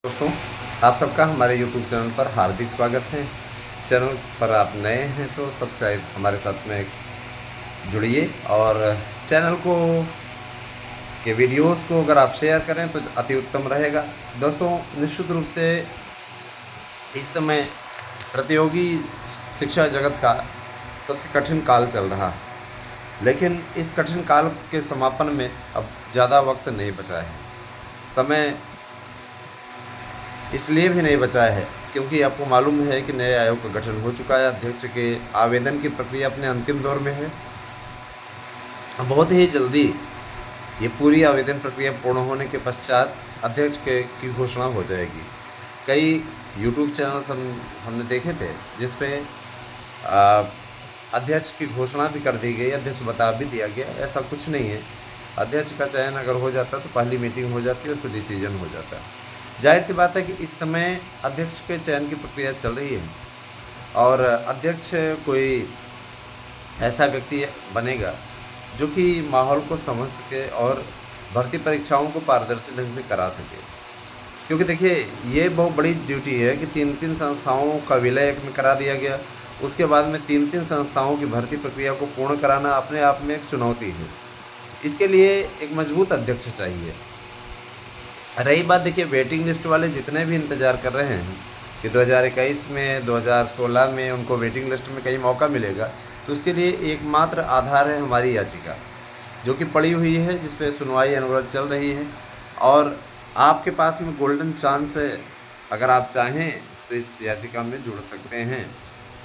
दोस्तों, आप सबका हमारे YouTube चैनल पर हार्दिक स्वागत है। चैनल पर आप नए हैं तो सब्सक्राइब हमारे साथ में जुड़िए और चैनल को के वीडियोस को अगर आप शेयर करें तो अति उत्तम रहेगा। दोस्तों, निश्चित रूप से इस समय प्रतियोगी शिक्षा जगत का सबसे कठिन काल चल रहा है, लेकिन इस कठिन काल के समापन में अब ज़्यादा वक्त नहीं बचा है। समय इसलिए भी नहीं बचा है क्योंकि आपको मालूम है कि नए आयोग का गठन हो चुका है। अध्यक्ष के आवेदन की प्रक्रिया अपने अंतिम दौर में है। बहुत ही जल्दी ये पूरी आवेदन प्रक्रिया पूर्ण होने के पश्चात अध्यक्ष की घोषणा हो जाएगी। कई यूट्यूब चैनल्स हमने देखे थे जिस पे अध्यक्ष की घोषणा भी कर दी गई, अध्यक्ष बता भी दिया गया। ऐसा कुछ नहीं है। अध्यक्ष का चयन अगर हो जाता तो पहली मीटिंग हो जाती है, उस पर डिसीजन हो जाता है। जाहिर सी बात है कि इस समय अध्यक्ष के चयन की प्रक्रिया चल रही है और अध्यक्ष कोई ऐसा व्यक्ति बनेगा जो कि माहौल को समझ सके और भर्ती परीक्षाओं को पारदर्शी ढंग से करा सके। क्योंकि देखिए, ये बहुत बड़ी ड्यूटी है कि 3-3 संस्थाओं का विलय एक में करा दिया गया। उसके बाद में 3-3 संस्थाओं की भर्ती प्रक्रिया को पूर्ण कराना अपने आप में एक चुनौती है। इसके लिए एक मजबूत अध्यक्ष चाहिए। रही बात, देखिए, वेटिंग लिस्ट वाले जितने भी इंतज़ार कर रहे हैं कि 2021 में 2016 में उनको वेटिंग लिस्ट में कहीं मौका मिलेगा, तो उसके लिए एकमात्र आधार है हमारी याचिका, जो कि पड़ी हुई है, जिस पे सुनवाई अनवरत चल रही है। और आपके पास में गोल्डन चांस है। अगर आप चाहें तो इस याचिका में जुड़ सकते हैं।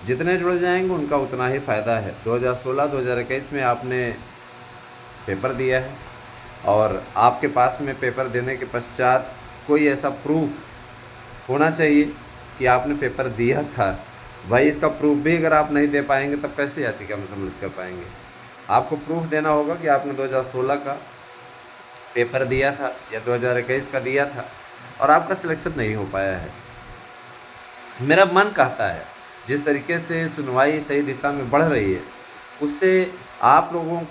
जितने जुड़ जाएंगे उनका उतना ही फ़ायदा है। 2016-2021 में आपने पेपर दिया है और आपके पास में पेपर देने के पश्चात कोई ऐसा प्रूफ होना चाहिए कि आपने पेपर दिया था। भाई, इसका प्रूफ भी अगर आप नहीं दे पाएंगे तब कैसे याचिका में सम्मिलित कर पाएंगे। आपको प्रूफ देना होगा कि आपने 2016 का पेपर दिया था या 2021 का दिया था और आपका सिलेक्शन नहीं हो पाया है। मेरा मन कहता है जिस तरीके से सुनवाई सही दिशा में बढ़ रही है, उससे आप लोगों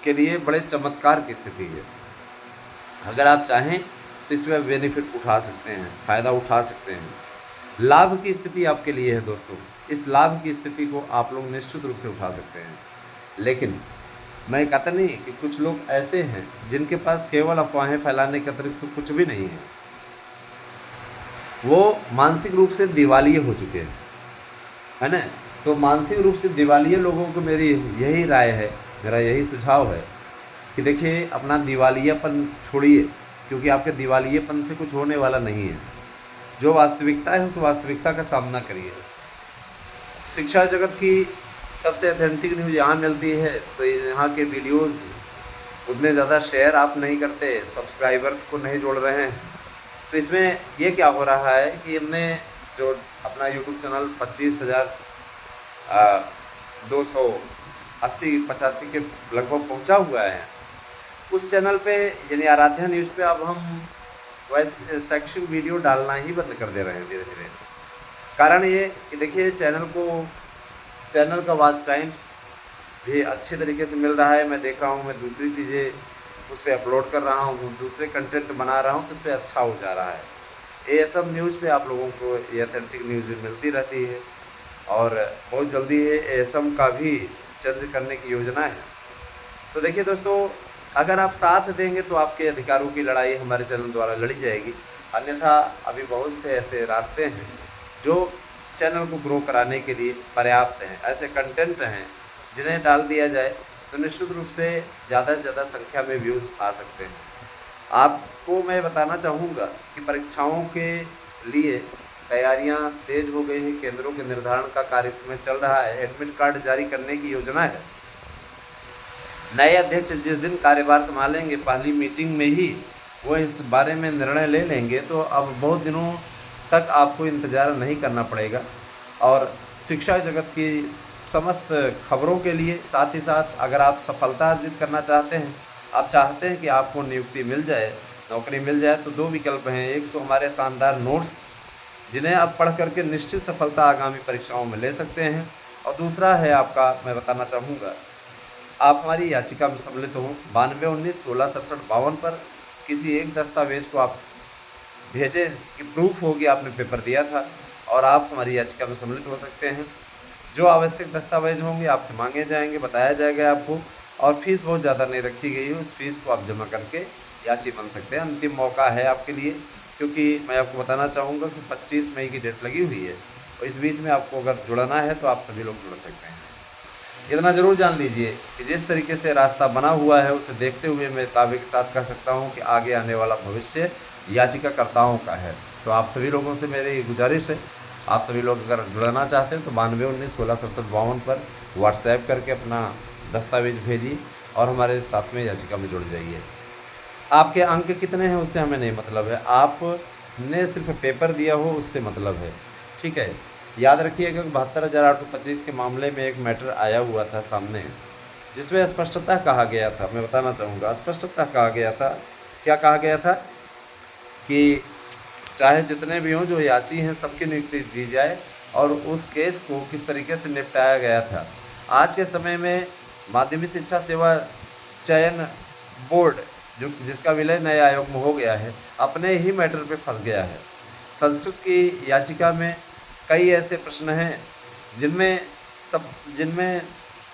के लिए बड़े चमत्कार की स्थिति है। अगर आप चाहें तो इसमें बेनिफिट उठा सकते हैं, फ़ायदा उठा सकते हैं। लाभ की स्थिति आपके लिए है दोस्तों। इस लाभ की स्थिति को आप लोग निश्चित रूप से उठा सकते हैं। लेकिन मैं कहता नहीं कि कुछ लोग ऐसे हैं जिनके पास केवल अफवाहें फैलाने के अतिरिक्त तो कुछ भी नहीं है। वो मानसिक रूप से दिवालिये हो चुके हैं, है ना। तो मानसिक रूप से दिवालिये लोगों को मेरी यही राय है, मेरा यही सुझाव है कि देखिए, अपना दिवालियापन छोड़िए, क्योंकि आपके दिवालियेपन से कुछ होने वाला नहीं है। जो वास्तविकता है उस वास्तविकता का सामना करिए। शिक्षा जगत की सबसे ऑथेंटिक न्यूज़ यहाँ मिलती है, तो यहाँ के वीडियोज़ उतने ज़्यादा शेयर आप नहीं करते, सब्सक्राइबर्स को नहीं जोड़ रहे हैं। तो इसमें ये क्या हो रहा है कि हमने जो अपना यूट्यूब चैनल 25,280-85 के लगभग पहुंचा हुआ है, उस चैनल पे यानी आराध्या न्यूज़ पे अब हम वैसे शैक्षिक वीडियो डालना ही बंद कर दे रहे हैं धीरे धीरे। कारण ये कि देखिए, चैनल का वॉच टाइम भी अच्छे तरीके से मिल रहा है। मैं देख रहा हूँ, मैं दूसरी चीज़ें उस पर अपलोड कर रहा हूँ, दूसरे कंटेंट बना रहा हूँ, तो उस पर अच्छा हो जा रहा है। एएसएम न्यूज़ पे आप लोगों को ये ऑथेंटिक न्यूज़ मिलती रहती है और बहुत जल्दी ये एएसएम का भी चेंज करने की योजना है। तो देखिए दोस्तों, अगर आप साथ देंगे तो आपके अधिकारों की लड़ाई हमारे चैनल द्वारा लड़ी जाएगी। अन्यथा अभी बहुत से ऐसे रास्ते हैं जो चैनल को ग्रो कराने के लिए पर्याप्त हैं। ऐसे कंटेंट हैं जिन्हें डाल दिया जाए तो निश्चित रूप से ज़्यादा से ज़्यादा संख्या में व्यूज़ आ सकते हैं। आपको मैं बताना चाहूँगा कि परीक्षाओं के लिए तैयारियां तेज हो गई हैं। केंद्रों के निर्धारण का कार्य इस समय चल रहा है। एडमिट कार्ड जारी करने की योजना है। नए अध्यक्ष जिस दिन कार्यभार संभालेंगे, पहली मीटिंग में ही वो इस बारे में निर्णय ले लेंगे, तो अब बहुत दिनों तक आपको इंतज़ार नहीं करना पड़ेगा। और शिक्षा जगत की समस्त खबरों के लिए, साथ ही साथ अगर आप सफलता अर्जित करना चाहते हैं, आप चाहते हैं कि आपको नियुक्ति मिल जाए, नौकरी मिल जाए, तो दो विकल्प हैं। एक तो हमारे शानदार नोट्स, जिन्हें आप पढ़ करके निश्चित सफलता आगामी परीक्षाओं में ले सकते हैं। और दूसरा है आपका, मैं बताना चाहूँगा, आप हमारी याचिका में सम्मिलित हों 9219-1667-52 पर। किसी एक दस्तावेज़ को आप भेजें कि प्रूफ हो कि आपने पेपर दिया था और आप हमारी याचिका में सम्मिलित हो सकते हैं। जो आवश्यक दस्तावेज होंगे आपसे मांगे जाएंगे, बताया जाएगा आपको, और फीस बहुत ज़्यादा नहीं रखी गई है, उस फीस को आप जमा करके याची बन सकते हैं। अंतिम मौका है आपके लिए, क्योंकि मैं आपको बताना चाहूँगा कि 25 मई की डेट लगी हुई है और इस बीच में आपको अगर जुड़ना है तो आप सभी लोग जुड़ सकते हैं। इतना ज़रूर जान लीजिए कि जिस तरीके से रास्ता बना हुआ है उसे देखते हुए मैं दावे के साथ कह सकता हूँ कि आगे आने वाला भविष्य याचिकाकर्ताओं का है। तो आप सभी लोगों से मेरी गुजारिश है, आप सभी लोग अगर जुड़ना चाहते हैं तो 9219 16 67 52 पर व्हाट्सएप करके अपना दस्तावेज भेजिए और हमारे साथ में याचिका में जुड़ जाइए। आपके अंक कितने हैं उससे हमें नहीं मतलब है, आपने सिर्फ पेपर दिया हो उससे मतलब है, ठीक है। याद रखिएगा कि 72,825 के मामले में एक मैटर आया हुआ था सामने, जिसमें स्पष्टता कहा गया था, मैं बताना चाहूँगा स्पष्टता कहा गया था। क्या कहा गया था कि चाहे जितने भी हों जो याची हैं सबकी नियुक्ति दी जाए, और उस केस को किस तरीके से निपटाया गया था। आज के समय में माध्यमिक शिक्षा सेवा चयन बोर्ड जो जिसका विलय नए आयोग में हो गया है, अपने ही मैटर पे फंस गया है। संस्कृत की याचिका में कई ऐसे प्रश्न हैं जिनमें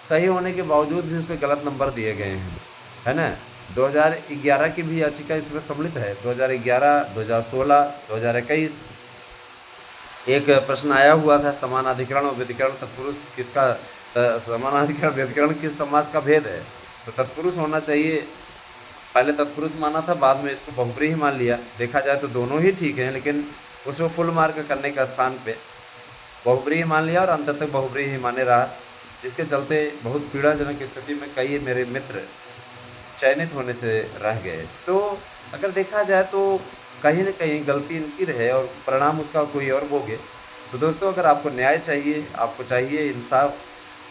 सही होने के बावजूद भी उसमें गलत नंबर दिए गए हैं, है ना। 2011 की भी याचिका इसमें सम्मिलित है, 2011, 2016, 2021। एक प्रश्न आया हुआ था, समानाधिकरण और व्यधिकरण तत्पुरुष किसका, समानाधिकरण व्यधिकरण किस समास का भेद है। तो तत्पुरुष होना चाहिए, पहले तत्पुरुष माना था, बाद में इसको बहुब्रीहि मान लिया। देखा जाए तो दोनों ही ठीक हैं, लेकिन उसमें फुल मार्क करने का स्थान पे बहुब्रीहि मान लिया और अंत तक बहुब्रीहि माने रहा, जिसके चलते बहुत पीड़ाजनक स्थिति में कई मेरे मित्र चयनित होने से रह गए। तो अगर देखा जाए तो कहीं न कहीं गलती इनकी रहे और परिणाम उसका कोई और भोगे। तो दोस्तों, अगर आपको न्याय चाहिए, आपको चाहिए इंसाफ,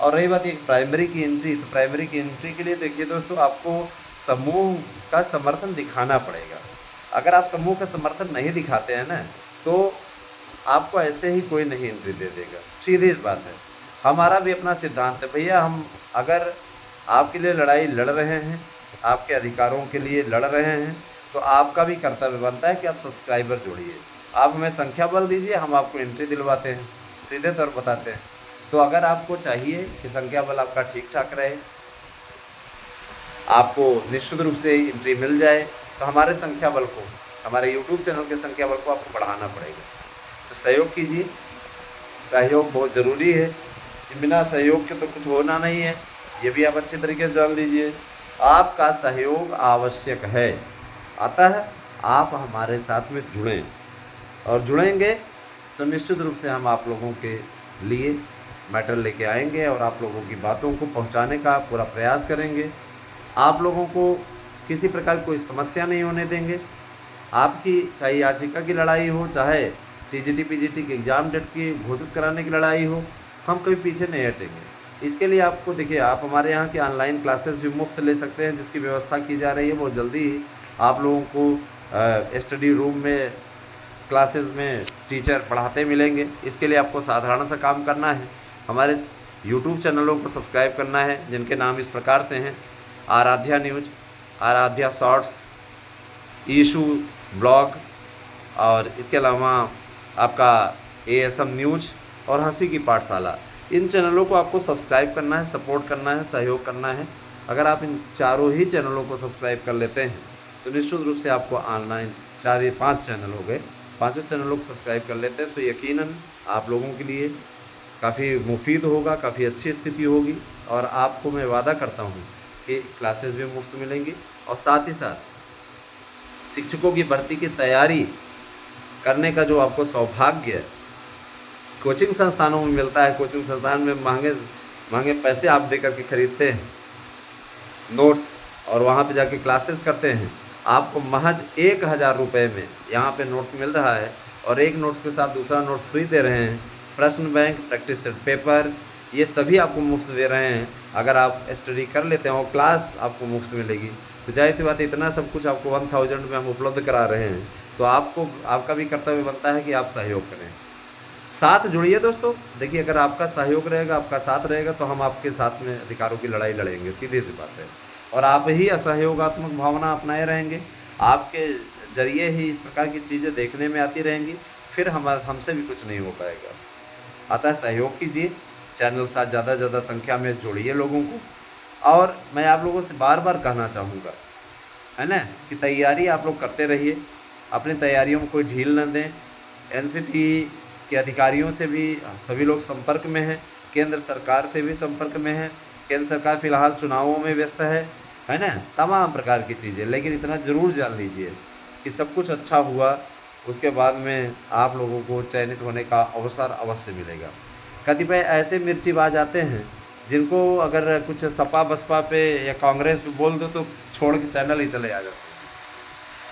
और रही बात एक प्राइमरी की एंट्री, तो प्राइमरी की एंट्री के लिए देखिए दोस्तों, आपको समूह का समर्थन दिखाना पड़ेगा। अगर आप समूह का समर्थन नहीं दिखाते हैं ना, तो आपको ऐसे ही कोई नहीं एंट्री दे देगा, सीधी सी बात है। हमारा भी अपना सिद्धांत है भैया, हम अगर आपके लिए लड़ाई लड़ रहे हैं, आपके अधिकारों के लिए लड़ रहे हैं, तो आपका भी कर्तव्य बनता है कि आप सब्सक्राइबर जोड़िए, आप हमें संख्या बल दीजिए, हम आपको एंट्री दिलवाते हैं, सीधे तौर बताते हैं। तो अगर आपको चाहिए कि संख्या बल आपका ठीक ठाक रहे, आपको निश्चित रूप से एंट्री मिल जाए, तो हमारे संख्या बल को, हमारे यूट्यूब चैनल के संख्या बल को आपको बढ़ाना पड़ेगा। तो सहयोग कीजिए, सहयोग बहुत ज़रूरी है, बिना सहयोग के तो कुछ होना नहीं है, ये भी आप अच्छे तरीके से जान लीजिए। आपका सहयोग आवश्यक है, अतः आप हमारे साथ में जुड़ें, और जुड़ेंगे तो निश्चित रूप से हम आप लोगों के लिए मैटर लेके आएंगे और आप लोगों की बातों को पहुंचाने का पूरा प्रयास करेंगे। आप लोगों को किसी प्रकार कोई समस्या नहीं होने देंगे। आपकी चाहे याचिका की लड़ाई हो, चाहे टीजीटी पीजीटी के एग्ज़ाम डेट की घोषित कराने की लड़ाई हो, हम कभी पीछे नहीं हटेंगे। इसके लिए आपको देखिए, आप हमारे यहाँ की ऑनलाइन क्लासेस भी मुफ्त ले सकते हैं, जिसकी व्यवस्था की जा रही है। बहुत जल्दी ही आप लोगों को स्टडी रूम में क्लासेस में टीचर पढ़ाते मिलेंगे। इसके लिए आपको साधारण सा काम करना है, हमारे यूट्यूब चैनलों को सब्सक्राइब करना है, जिनके नाम इस प्रकार से हैं: Aaradhya news, Aaradhya shorts, Ishu blog, और इसके अलावा आपका ASM न्यूज और हंसी की पाठशाला। इन चैनलों को आपको सब्सक्राइब करना है, सपोर्ट करना है, सहयोग करना है। अगर आप इन चारों ही चैनलों को सब्सक्राइब कर लेते हैं तो निश्चित रूप से आपको ऑनलाइन 4 या 5 चैनल हो गए, पाँचों चैनलों को सब्सक्राइब कर लेते हैं तो यकीनन आप लोगों के लिए काफ़ी मुफीद होगा, काफ़ी अच्छी स्थिति होगी। और आपको मैं वादा करता हूँ कि क्लासेस भी मुफ्त मिलेंगी, और साथ ही साथ शिक्षकों की भर्ती की तैयारी करने का जो आपको सौभाग्य कोचिंग संस्थानों में मिलता है। कोचिंग संस्थान में महंगे महंगे पैसे आप दे करके खरीदते हैं नोट्स, और वहाँ पे जाके क्लासेस करते हैं। आपको महज 1000 रुपये में यहाँ पे नोट्स मिल रहा है, और एक नोट्स के साथ दूसरा नोट्स फ्री दे रहे हैं। प्रश्न बैंक, प्रैक्टिस सेट पेपर, ये सभी आपको मुफ्त दे रहे हैं। अगर आप स्टडी कर लेते हैं और क्लास आपको मुफ्त मिलेगी, तो जाहिर सी बात है इतना सब कुछ आपको 1000 में हम उपलब्ध करा रहे हैं, तो आपको, आपका भी कर्तव्य बनता है कि आप सहयोग करें, साथ जुड़िए दोस्तों। देखिए, अगर आपका सहयोग रहेगा, आपका साथ रहेगा, तो हम आपके साथ में अधिकारों की लड़ाई लड़ेंगे, सीधी सी बात है। और आप ही असहयोगात्मक भावना अपनाए रहेंगे, आपके जरिए ही इस प्रकार की चीज़ें देखने में आती रहेंगी, फिर हमसे भी कुछ नहीं हो पाएगा। अतः सहयोग कीजिए, चैनल के साथ ज़्यादा से ज़्यादा संख्या में जोड़िए लोगों को। और मैं आप लोगों से बार बार कहना चाहूँगा, है ना, कि तैयारी आप लोग करते रहिए, अपनी तैयारियों में कोई ढील न दें। एनसीटी के अधिकारियों से भी सभी लोग संपर्क में हैं, केंद्र सरकार से भी संपर्क में हैं। केंद्र सरकार फिलहाल चुनावों में व्यस्त है ना, तमाम प्रकार की चीज़ें। लेकिन इतना ज़रूर जान लीजिए कि सब कुछ अच्छा हुआ, उसके बाद में आप लोगों को चयनित होने का अवसर अवश्य मिलेगा। कतिपय ऐसे मिर्चीबाज आते हैं जिनको अगर कुछ सपा बसपा पे या कांग्रेस पे बोल दो तो छोड़ के चैनल ही चले आ जाते हैं।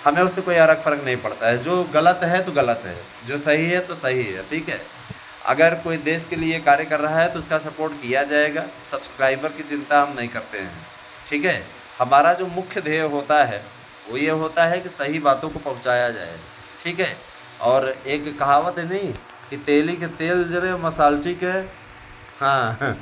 हमें उससे कोई फ़र्क नहीं पड़ता है। जो गलत है तो गलत है, जो सही है तो सही है, ठीक है। अगर कोई देश के लिए कार्य कर रहा है तो उसका सपोर्ट किया जाएगा। सब्सक्राइबर की चिंता हम नहीं करते हैं, ठीक है। हमारा जो मुख्य ध्येय होता है वो ये होता है कि सही बातों को पहुंचाया जाए, ठीक है। और एक कहावत है नहीं कि तेली के तेल जले मसालची के, हाँ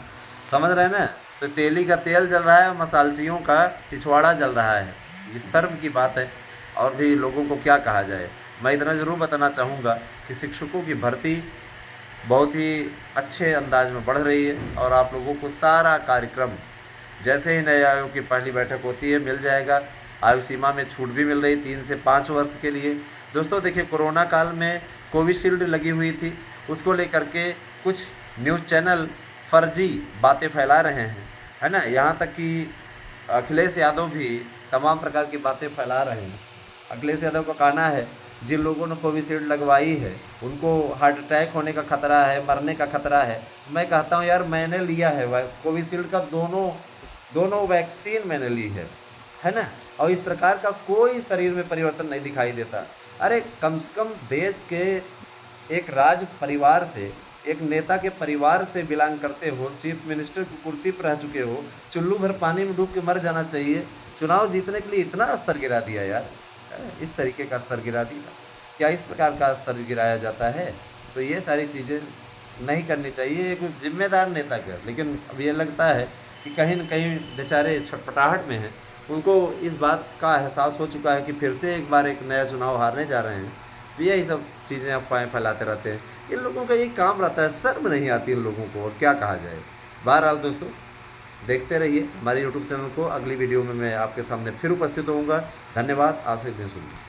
समझ रहे हैं ना। तो तेली का तेल जल रहा है, मसालचियों का पिछवाड़ा जल रहा है। इस शर्म की बात है। और भी लोगों को क्या कहा जाए। मैं इतना ज़रूर बताना चाहूँगा कि शिक्षकों की भर्ती बहुत ही अच्छे अंदाज में बढ़ रही है और आप लोगों को सारा कार्यक्रम जैसे ही नए आयोग की पहली बैठक होती है मिल जाएगा। आयु सीमा में छूट भी मिल रही 3 से 5 वर्ष के लिए। दोस्तों देखिए, कोरोना काल में कोविशील्ड लगी हुई थी, उसको लेकर के कुछ न्यूज़ चैनल फर्जी बातें फैला रहे हैं, है ना। यहाँ तक कि अखिलेश यादव भी तमाम प्रकार की बातें फैला रहे हैं। अखिलेश यादव का कहना है जिन लोगों ने कोविशील्ड लगवाई है उनको हार्ट अटैक होने का खतरा है, मरने का खतरा है। मैं कहता हूँ यार, मैंने लिया है कोविशील्ड का, दोनों वैक्सीन मैंने ली है ना। और इस प्रकार का कोई शरीर में परिवर्तन नहीं दिखाई देता। अरे कम से कम देश के एक राज परिवार से, एक नेता के परिवार से बिलोंग करते हो, चीफ मिनिस्टर की कुर्सी पर रह चुके हो, चुल्लू भर पानी में डूब के मर जाना चाहिए। चुनाव जीतने के लिए इतना स्तर गिरा दिया यार, इस तरीके का स्तर गिरा दिया। क्या इस प्रकार का स्तर गिराया जाता है? तो ये सारी चीज़ें नहीं करनी चाहिए एक जिम्मेदार नेता का। लेकिन अब ये लगता है कि कहीं न कहीं बेचारे छटपटाहट में हैं, उनको इस बात का एहसास हो चुका है कि फिर से एक बार एक नया चुनाव हारने जा रहे हैं। तो यही सब चीज़ें अफवाहें फैलाते रहते हैं। इन लोगों का यही काम रहता है, शर्म नहीं आती इन लोगों को, और क्या कहा जाए। बहरहाल दोस्तों, देखते रहिए हमारे YouTube चैनल को। अगली वीडियो में मैं आपके सामने फिर उपस्थित होऊंगा। धन्यवाद, आपसे दिन सुनिए।